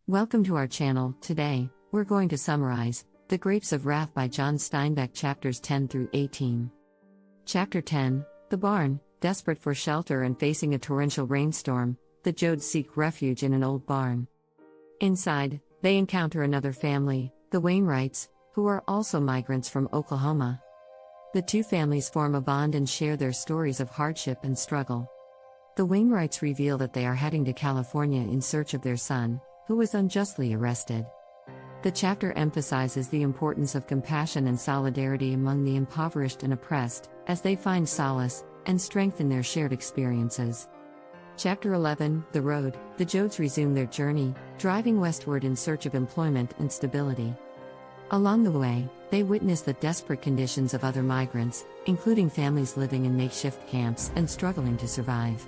Welcome to our channel. Today, we're going to summarize The Grapes of Wrath by John Steinbeck, chapters 10 through 18. Chapter 10, The Barn. Desperate for shelter and facing a torrential rainstorm, the Joad seek refuge in an old barn. Inside, they encounter another family, the Wainwrights, who are also migrants from Oklahoma. The two families form a bond and share their stories of hardship and struggle. The Wainwrights reveal that they are heading to California in search of their son, who was unjustly arrested. The chapter emphasizes the importance of compassion and solidarity among the impoverished and oppressed, as they find solace and strength in their shared experiences. Chapter 11, The Road. The Joads resume their journey, driving westward in search of employment and stability. Along the way, they witness the desperate conditions of other migrants, including families living in makeshift camps and struggling to survive.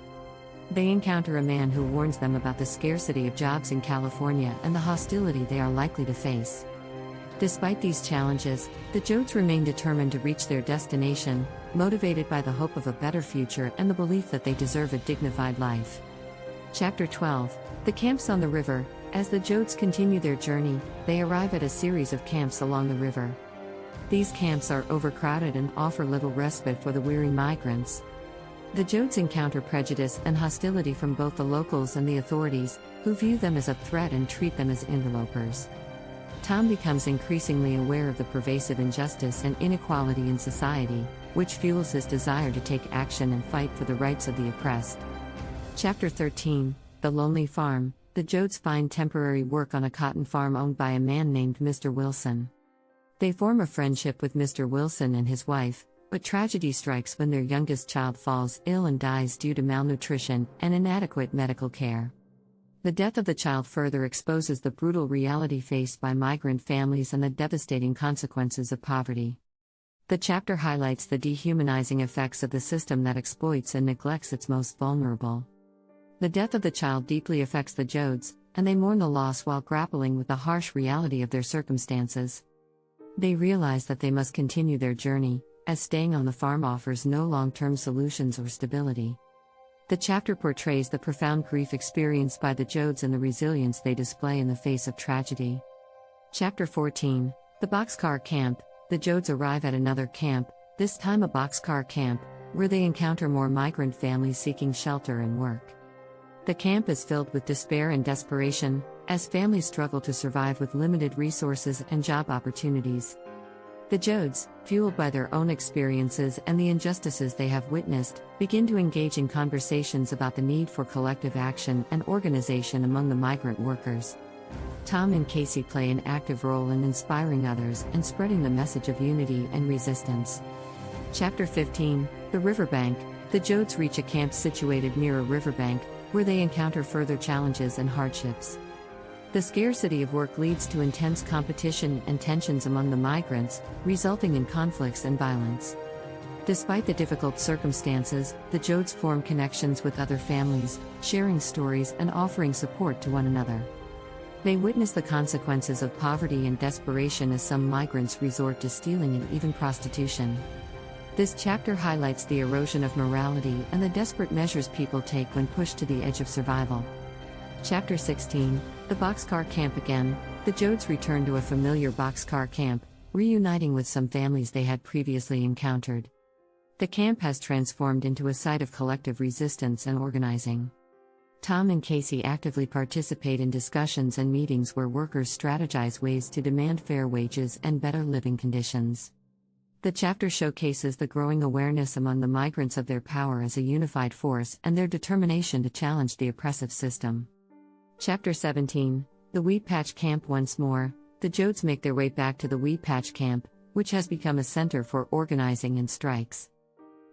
They encounter a man who warns them about the scarcity of jobs in California and the hostility they are likely to face. Despite these challenges, the Joads remain determined to reach their destination, motivated by the hope of a better future and the belief that they deserve a dignified life. Chapter 12, The Camps on the River. As the Joads continue their journey, they arrive at a series of camps along the river. These camps are overcrowded and offer little respite for the weary migrants. The Joads encounter prejudice and hostility from both the locals and the authorities, who view them as a threat and treat them as interlopers. Tom becomes increasingly aware of the pervasive injustice and inequality in society, which fuels his desire to take action and fight for the rights of the oppressed. Chapter 13, The Lonely Farm. The Joads find temporary work on a cotton farm owned by a man named Mr. Wilson. They form a friendship with Mr. Wilson and his wife, but tragedy strikes when their youngest child falls ill and dies due to malnutrition and inadequate medical care. The death of the child further exposes the brutal reality faced by migrant families and the devastating consequences of poverty. The chapter highlights the dehumanizing effects of the system that exploits and neglects its most vulnerable. The death of the child deeply affects the Joads, and they mourn the loss while grappling with the harsh reality of their circumstances. They realize that they must continue their journey, as staying on the farm offers no long-term solutions or stability. The chapter portrays the profound grief experienced by the Joads and the resilience they display in the face of tragedy. Chapter 14, The Boxcar Camp. The Joads arrive at another camp, this time a boxcar camp, where they encounter more migrant families seeking shelter and work. The camp is filled with despair and desperation, as families struggle to survive with limited resources and job opportunities. The Joads, fueled by their own experiences and the injustices they have witnessed, begin to engage in conversations about the need for collective action and organization among the migrant workers. Tom and Casey play an active role in inspiring others and spreading the message of unity and resistance. Chapter 15, The Riverbank. The Joads reach a camp situated near a riverbank, where they encounter further challenges and hardships. The scarcity of work leads to intense competition and tensions among the migrants, resulting in conflicts and violence. Despite the difficult circumstances, the Joads form connections with other families, sharing stories and offering support to one another. They witness the consequences of poverty and desperation as some migrants resort to stealing and even prostitution. This chapter highlights the erosion of morality and the desperate measures people take when pushed to the edge of survival. Chapter 16, The Boxcar Camp. Again, the Joads return to a familiar boxcar camp, reuniting with some families they had previously encountered. The camp has transformed into a site of collective resistance and organizing. Tom and Casey actively participate in discussions and meetings where workers strategize ways to demand fair wages and better living conditions. The chapter showcases the growing awareness among the migrants of their power as a unified force and their determination to challenge the oppressive system. Chapter 17, The Weed Patch Camp. Once more, the Joads make their way back to the Weed Patch Camp, which has become a center for organizing and strikes.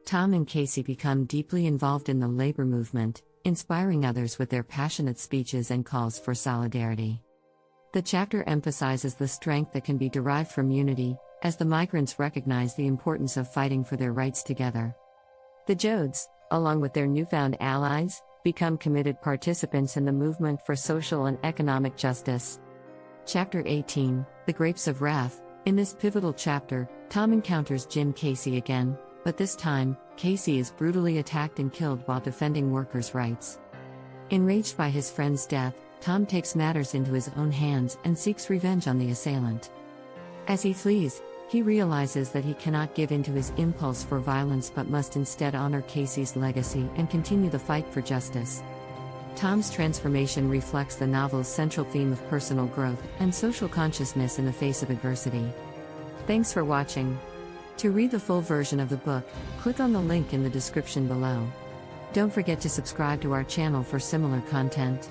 Tom and Casey become deeply involved in the labor movement, inspiring others with their passionate speeches and calls for solidarity. The chapter emphasizes the strength that can be derived from unity, as the migrants recognize the importance of fighting for their rights together. The Joads, along with their newfound allies, become committed participants in the movement for social and economic justice. Chapter 18, The Grapes of Wrath. In this pivotal chapter, Tom encounters Jim Casey again, but this time, Casey is brutally attacked and killed while defending workers' rights. Enraged by his friend's death, Tom takes matters into his own hands and seeks revenge on the assailant. As he flees, he realizes that he cannot give in to his impulse for violence but must instead honor Casey's legacy and continue the fight for justice. Tom's transformation reflects the novel's central theme of personal growth and social consciousness in the face of adversity. Thanks for watching. To read the full version of the book, click on the link in the description below. Don't forget to subscribe to our channel for similar content.